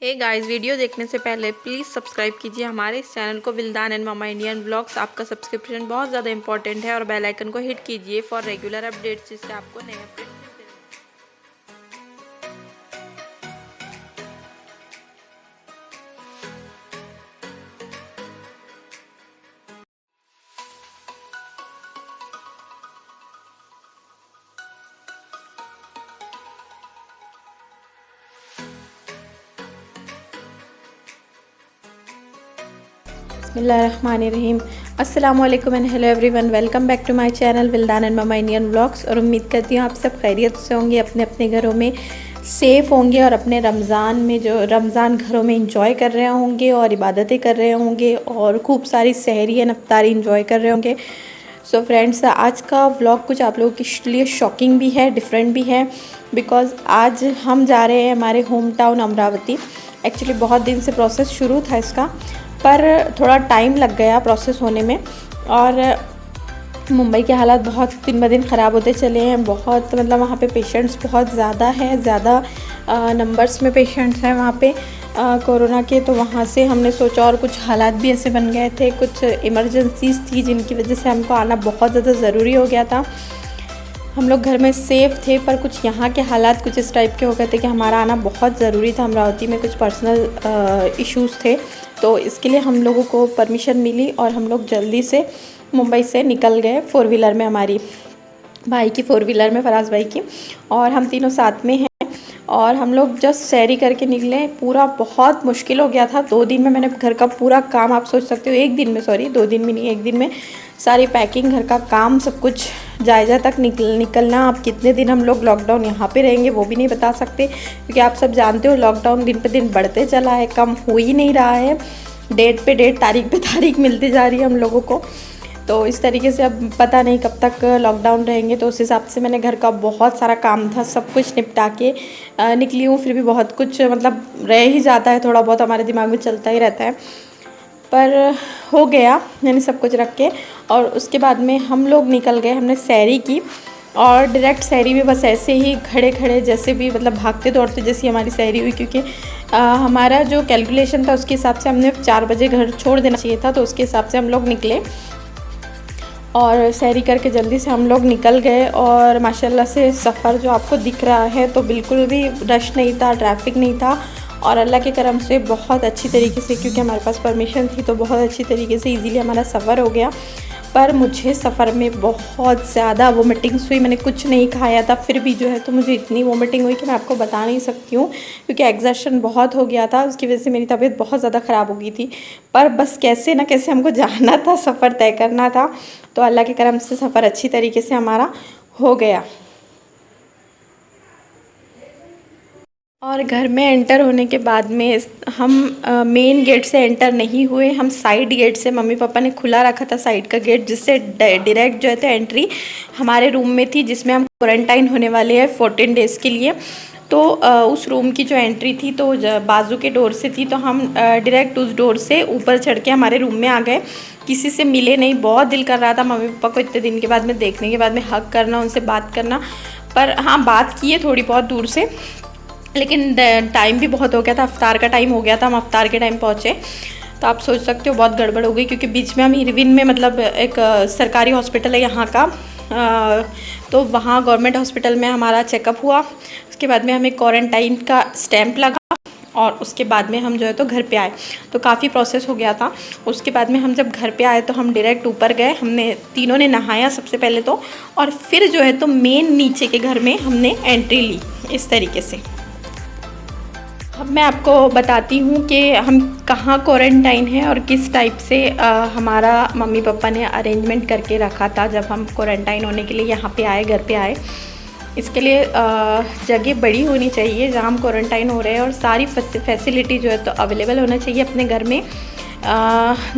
Hey guys, video देखने से पहले प्लीज़ सब्सक्राइब कीजिए हमारे इस चैनल को Wildan and Mama Indian blogs. आपका सब्सक्रिप्शन बहुत ज़्यादा इंपॉर्टेंट है और बेल आइकन को हिट कीजिए फॉर रेगुलर अपडेट्स, जिससे आपको नए अपडेट्स मिलते रहें। बिस्मिल्लाहिर्रहमानिर्रहीम। अस्सलामुअलैकुम and hello everyone, welcome back to my channel Wildan and Mama Indian vlogs. और उम्मीद करती हूँ आप सब खैरियत से होंगे, अपने अपने घरों में सेफ़ होंगे और अपने रमज़ान में जो रमज़ान घरों में इंजॉय कर रहे होंगे और इबादतें कर रहे होंगे और खूब सारी सहरी एंड इफ्तारी इंजॉय कर रहे होंगे। सो फ्रेंड्स, आज का व्लॉग कुछ आप लोगों के लिए शॉकिंग भी है, डिफरेंट भी है, बिकॉज़ आज हम जा रहे हैं हमारे होम टाउन अमरावती। एक्चुअली बहुत दिन से प्रोसेस शुरू था इसका, पर थोड़ा टाइम लग गया प्रोसेस होने में। और मुंबई के हालात बहुत दिन ब दिन ख़राब होते चले हैं। बहुत मतलब वहाँ पे पेशेंट्स बहुत ज़्यादा हैं, ज़्यादा नंबर्स में पेशेंट्स हैं वहाँ पे कोरोना के। तो वहाँ से हमने सोचा, और कुछ हालात भी ऐसे बन गए थे, कुछ इमरजेंसीज़ थी जिनकी वजह से हमको आना बहुत ज़्यादा ज़रूरी हो गया था। हम लोग घर में सेफ़ थे, पर कुछ यहाँ के हालात कुछ इस टाइप के हो गए थे कि हमारा आना बहुत ज़रूरी था। अमरावती में कुछ पर्सनल इश्यूज़ थे, तो इसके लिए हम लोगों को परमिशन मिली और हम लोग जल्दी से मुंबई से निकल गए 4 व्हीलर में, हमारी भाई की 4 व्हीलर में, फराज भाई की। और हम तीनों साथ में हैं और हम लोग जस्ट सैरी करके निकले। पूरा बहुत मुश्किल हो गया था। 2 दिन में मैंने घर का पूरा काम, आप सोच सकते हो 1 दिन में, सॉरी 2 दिन में नहीं, 1 दिन में सारी पैकिंग, घर का काम, सब कुछ जायज़ा तक निकलना। अब कितने दिन हम लोग लॉकडाउन यहाँ पे रहेंगे वो भी नहीं बता सकते, क्योंकि आप सब जानते हो लॉकडाउन दिन पे दिन बढ़ते चला है, कम हो ही नहीं रहा है। डेट पे डेट, तारीख पे तारीख मिलती जा रही है हम लोगों को। तो इस तरीके से अब पता नहीं कब तक लॉकडाउन रहेंगे। तो उस हिसाब से मैंने घर का बहुत सारा काम था, सब कुछ निपटा के निकली हूँ। फिर भी बहुत कुछ मतलब रह ही जाता है, थोड़ा बहुत हमारे दिमाग में चलता ही रहता है, पर हो गया मैंने सब कुछ रख के। और उसके बाद में हम लोग निकल गए, हमने सैरी की। और डायरेक्ट सैरी भी बस ऐसे ही खड़े खड़े, जैसे भी मतलब भागते दौड़ते जैसी हमारी सैरी हुई, क्योंकि हमारा जो कैलकुलेशन था उसके हिसाब से हमने 4 बजे घर छोड़ देना चाहिए था, तो उसके हिसाब से हम लोग निकले और सैरी करके जल्दी से हम लोग निकल गए। और माशाल्लाह से सफ़र जो आपको दिख रहा है तो बिल्कुल भी रश नहीं था, ट्रैफिक नहीं था, और अल्लाह के करम से बहुत अच्छी तरीके से, क्योंकि हमारे पास परमिशन थी, तो बहुत अच्छी तरीके से इजीली हमारा सफ़र हो गया। पर मुझे सफ़र में बहुत ज़्यादा वोमिटिंग्स हुई। मैंने कुछ नहीं खाया था, फिर भी जो है तो मुझे इतनी वोमिटिंग हुई कि मैं आपको बता नहीं सकती हूँ, क्योंकि एग्जर्शन बहुत हो गया था, उसकी वजह से मेरी तबीयत बहुत ज़्यादा ख़राब हो गई थी। पर बस कैसे ना कैसे हमको जाना था, सफ़र तय करना था, तो अल्लाह के करम से सफ़र अच्छी तरीके से हमारा हो गया। और घर में एंटर होने के बाद में हम मेन गेट से एंटर नहीं हुए, हम साइड गेट से, मम्मी पापा ने खुला रखा था साइड का गेट, जिससे डायरेक्ट जो है तो एंट्री हमारे रूम में थी, जिसमें हम क्वारंटाइन होने वाले हैं 14 डेज़ के लिए। तो उस रूम की जो एंट्री थी तो बाजू के डोर से थी, तो हम डायरेक्ट उस डोर से ऊपर चढ़ के हमारे रूम में आ गए। किसी से मिले नहीं, बहुत दिल कर रहा था मम्मी पापा को इतने दिन के बाद में देखने के बाद में हग करना, उनसे बात करना। पर हाँ, बात की है थोड़ी बहुत दूर से, लेकिन टाइम भी बहुत हो गया था, अफ्तार का टाइम हो गया था, हम अफ्तार के टाइम पहुँचे। तो आप सोच सकते हो बहुत गड़बड़ हो गई, क्योंकि बीच में हम इरविन में, मतलब एक सरकारी हॉस्पिटल है यहाँ का, तो वहाँ गवर्नमेंट हॉस्पिटल में हमारा चेकअप हुआ। उसके बाद में हमें क्वारंटाइन का स्टैंप लगा, और उसके बाद में हम जो है तो घर पे आए। तो काफ़ी प्रोसेस हो गया था। उसके बाद में हम जब घर पे आए तो हम डायरेक्ट ऊपर गए, हमने तीनों ने नहाया सबसे पहले तो, और फिर जो है तो मेन नीचे के घर में हमने एंट्री ली, इस तरीके से। अब मैं आपको बताती हूँ कि हम कहाँ क्वारंटाइन हैं और किस टाइप से हमारा मम्मी पापा ने अरेंजमेंट करके रखा था जब हम क्वारंटाइन होने के लिए यहाँ पे आए, घर पे आए। इसके लिए जगह बड़ी होनी चाहिए जहाँ हम क्वारंटाइन हो रहे हैं, और सारी फैसिलिटी जो है तो अवेलेबल होना चाहिए अपने घर में।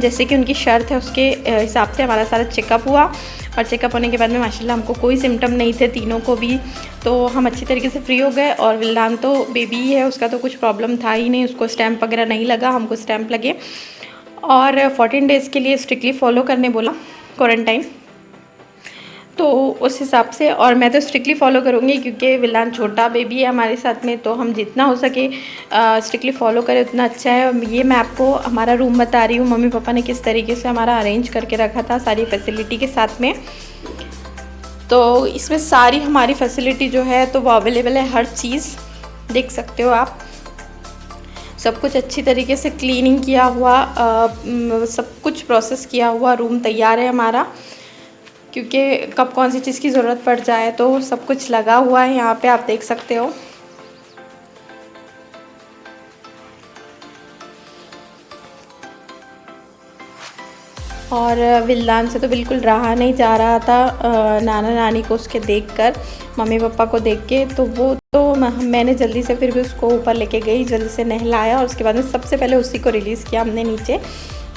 जैसे कि उनकी शर्त है, उसके हिसाब से हमारा सारा चेकअप हुआ, और चेकअप होने के बाद में माशाल्लाह हमको कोई सिम्टम नहीं थे, तीनों को भी। तो हम अच्छी तरीके से फ्री हो गए। और विल्दान तो बेबी ही है, उसका तो कुछ प्रॉब्लम था ही नहीं, उसको स्टैंप वगैरह नहीं लगा, हमको स्टैंप लगे। और 14 डेज़ के लिए स्ट्रिक्टली फॉलो करने बोला क्वारंटाइन। तो उस हिसाब से, और मैं तो स्ट्रिक्टली फ़ॉलो करूँगी क्योंकि विलान छोटा बेबी है हमारे साथ में, तो हम जितना हो सके स्ट्रिक्टली फ़ॉलो करें उतना अच्छा है। और ये मैं आपको हमारा रूम बता रही हूँ, मम्मी पापा ने किस तरीके से हमारा अरेंज करके रखा था सारी फैसिलिटी के साथ में। तो इसमें सारी हमारी फैसिलिटी जो है तो वो अवेलेबल है, हर चीज़ देख सकते हो आप। सब कुछ अच्छी तरीके से क्लीनिंग किया हुआ, सब कुछ प्रोसेस किया हुआ रूम तैयार है हमारा, क्योंकि कब कौन सी चीज़ की ज़रूरत पड़ जाए, तो सब कुछ लगा हुआ है यहाँ पे, आप देख सकते हो। और विल्लान से तो बिल्कुल रहा नहीं जा रहा था नाना नानी को उसके देखकर, मम्मी पापा को देख के। तो वो तो मैंने जल्दी से फिर भी उसको ऊपर लेके गई, जल्दी से नहलाया, और उसके बाद में सबसे पहले उसी को रिलीज़ किया हमने नीचे,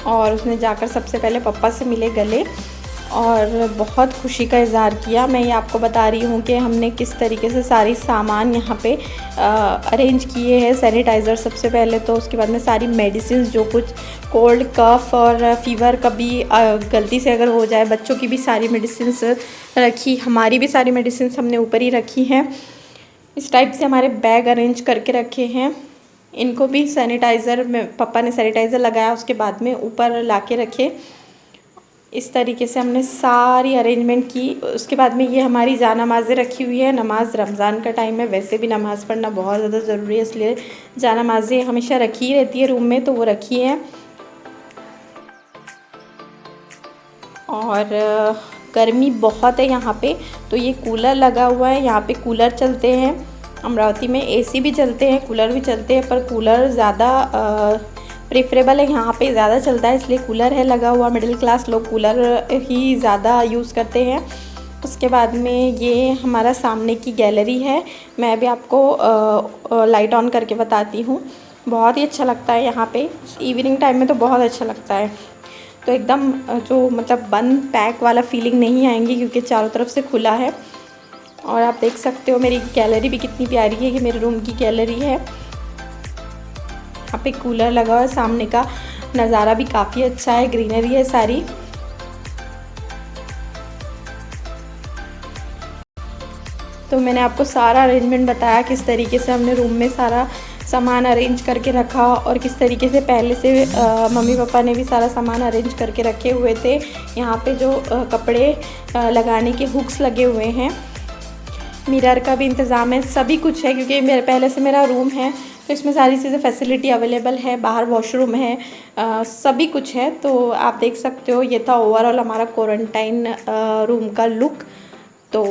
और उसने जाकर सबसे पहले पापा से मिले गले और बहुत खुशी का इज़हार किया। मैं ये आपको बता रही हूँ कि हमने किस तरीके से सारी सामान यहाँ पे अरेंज किए हैं। सैनिटाइज़र सबसे पहले, तो उसके बाद में सारी मेडिसिन, जो कुछ कोल्ड कफ़ और फीवर कभी गलती से अगर हो जाए, बच्चों की भी सारी मेडिसिन रखी, हमारी भी सारी मेडिसिन हमने ऊपर ही रखी हैं। इस टाइप से हमारे बैग अरेंज करके रखे हैं। इनको भी सैनिटाइज़र में पापा ने सैनिटाइज़र लगाया, उसके बाद में ऊपर ला के रखे। इस तरीके से हमने सारी अरेंजमेंट की। उसके बाद में ये हमारी जानामाज़ें रखी हुई है। नमाज़ रमज़ान का टाइम है, वैसे भी नमाज़ पढ़ना बहुत ज़्यादा ज़रूरी है, इसलिए जानामाज़ें हमेशा रखी ही रहती है रूम में, तो वो रखी है। और गर्मी बहुत है यहाँ पे, तो ये कूलर लगा हुआ है। यहाँ पे कूलर चलते हैं, अमरावती में एसी भी चलते हैं, कूलर भी चलते हैं, पर कूलर ज़्यादा प्रेफरेबल है, यहाँ पे ज़्यादा चलता है, इसलिए कूलर है लगा हुआ। मिडिल क्लास लोग कूलर ही ज़्यादा यूज़ करते हैं। उसके बाद में ये हमारा सामने की गैलरी है, मैं अभी आपको लाइट ऑन करके बताती हूँ। बहुत ही अच्छा लगता है यहाँ पे, इवनिंग टाइम में तो बहुत अच्छा लगता है। तो एकदम जो मतलब बंद पैक वाला फीलिंग नहीं आएंगी, क्योंकि चारों तरफ से खुला है। और आप देख सकते हो मेरी गैलरी भी कितनी प्यारी है, ये मेरे रूम की गैलरी है। यहाँ पे कूलर लगा हुआ है, सामने का नज़ारा भी काफ़ी अच्छा है, ग्रीनरी है सारी। तो मैंने आपको सारा अरेंजमेंट बताया, किस तरीके से हमने रूम में सारा सामान अरेंज करके रखा, और किस तरीके से पहले से मम्मी पापा ने भी सारा सामान अरेंज करके रखे हुए थे। यहाँ पे जो कपड़े लगाने के हुक्स लगे हुए हैं, मिरर का भी इंतज़ाम है, सभी कुछ है, क्योंकि मेरे पहले से मेरा रूम है, तो इसमें सारी चीज़ें फैसिलिटी अवेलेबल है। बाहर वॉशरूम है, सभी कुछ है। तो आप देख सकते हो, ये था ओवरऑल हमारा क्वारंटाइन रूम का लुक। तो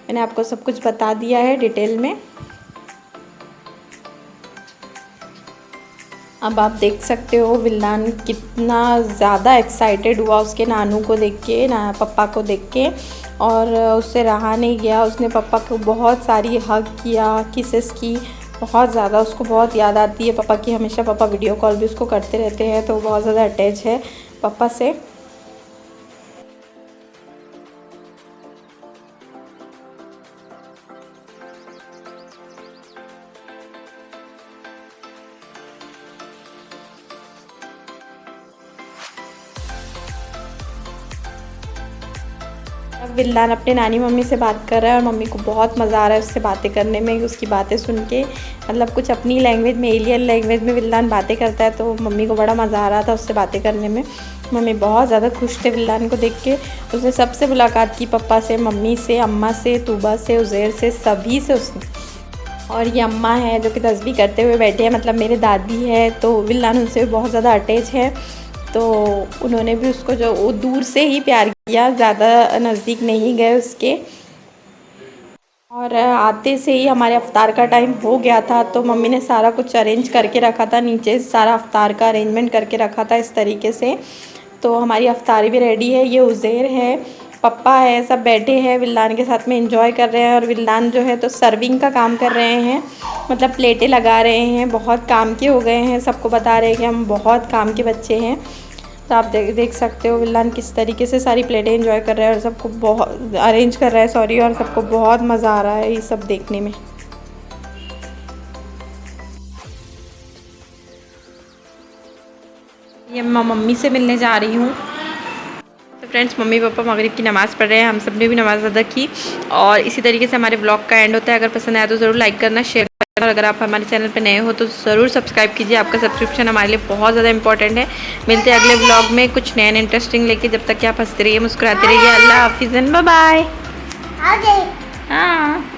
मैंने आपको सब कुछ बता दिया है डिटेल में। अब आप देख सकते हो विल्लान कितना ज़्यादा एक्साइटेड हुआ उसके नानू को देख के, ना पापा को देख के, और उससे रहा नहीं गया। उसने पापा को बहुत सारी हग किया, किसेस की, बहुत ज़्यादा उसको बहुत याद आती है पापा की। हमेशा पापा वीडियो कॉल भी उसको करते रहते हैं, तो बहुत ज़्यादा अटैच है पापा से। अब विल्लान अपने नानी मम्मी से बात कर रहा है, और मम्मी को बहुत मज़ा आ रहा है उससे बातें करने में, उसकी बातें सुन के। मतलब कुछ अपनी लैंग्वेज में, एलियन लैंग्वेज में विल्लान बातें करता है, तो मम्मी को बड़ा मज़ा आ रहा था उससे बातें करने में। मम्मी बहुत ज़्यादा खुश थे विल्लान को देख के। उसने सबसे मुलाकात की, पापा से, मम्मी से, अम्मा से, तूबा से, उज़ैर से, सभी से उसने। और ये अम्मा है जो कि तस्बीह करते हुए बैठे हैं, मतलब मेरे दादी है, तो विल्लान उनसे बहुत ज़्यादा अटैच है। तो उन्होंने भी उसको जो दूर से ही प्यार किया, ज़्यादा नज़दीक नहीं गए उसके। और आते से ही हमारे अफ्तार का टाइम हो गया था, तो मम्मी ने सारा कुछ अरेंज करके रखा था, नीचे सारा अफ्तार का अरेंजमेंट करके रखा था इस तरीके से। तो हमारी अफ्तारी भी रेडी है। ये उज़ैर है, पप्पा है, सब बैठे हैं विल्लान के साथ में एंजॉय कर रहे हैं। और विल्लान जो है तो सर्विंग का काम कर रहे हैं, मतलब प्लेटें लगा रहे हैं। बहुत काम के हो गए हैं, सबको बता रहे हैं कि हम बहुत काम के बच्चे हैं। तो आप देख सकते हो विल्लान किस तरीके से सारी प्लेटें एंजॉय कर रहा है, और सबको बहुत अरेंज कर रहा है, सॉरी, और सबको बहुत मज़ा आ रहा है ये सब देखने में। ये मैं मम्मी से मिलने जा रही हूँ। तो फ्रेंड्स मम्मी पापा मगरिब की नमाज़ पढ़ रहे हैं, हम सब ने भी नमाज़ अदा की और इसी तरीके से हमारे ब्लॉग का एंड होता है। अगर पसंद आया तो ज़रूर लाइक करना, शेयर करना और अगर आप हमारे चैनल पर नए हो तो ज़रूर सब्सक्राइब कीजिए। आपका सब्सक्रिप्शन हमारे लिए बहुत ज़्यादा इंपॉर्टेंट है। मिलते हैं अगले ब्लॉग में कुछ नया इंटरेस्टिंग लेके। जब तक कि आप हंसते रहिए, मुस्कुराते रहिए। अल्लाह हाफिज़ एंड बाय बाय। हाँ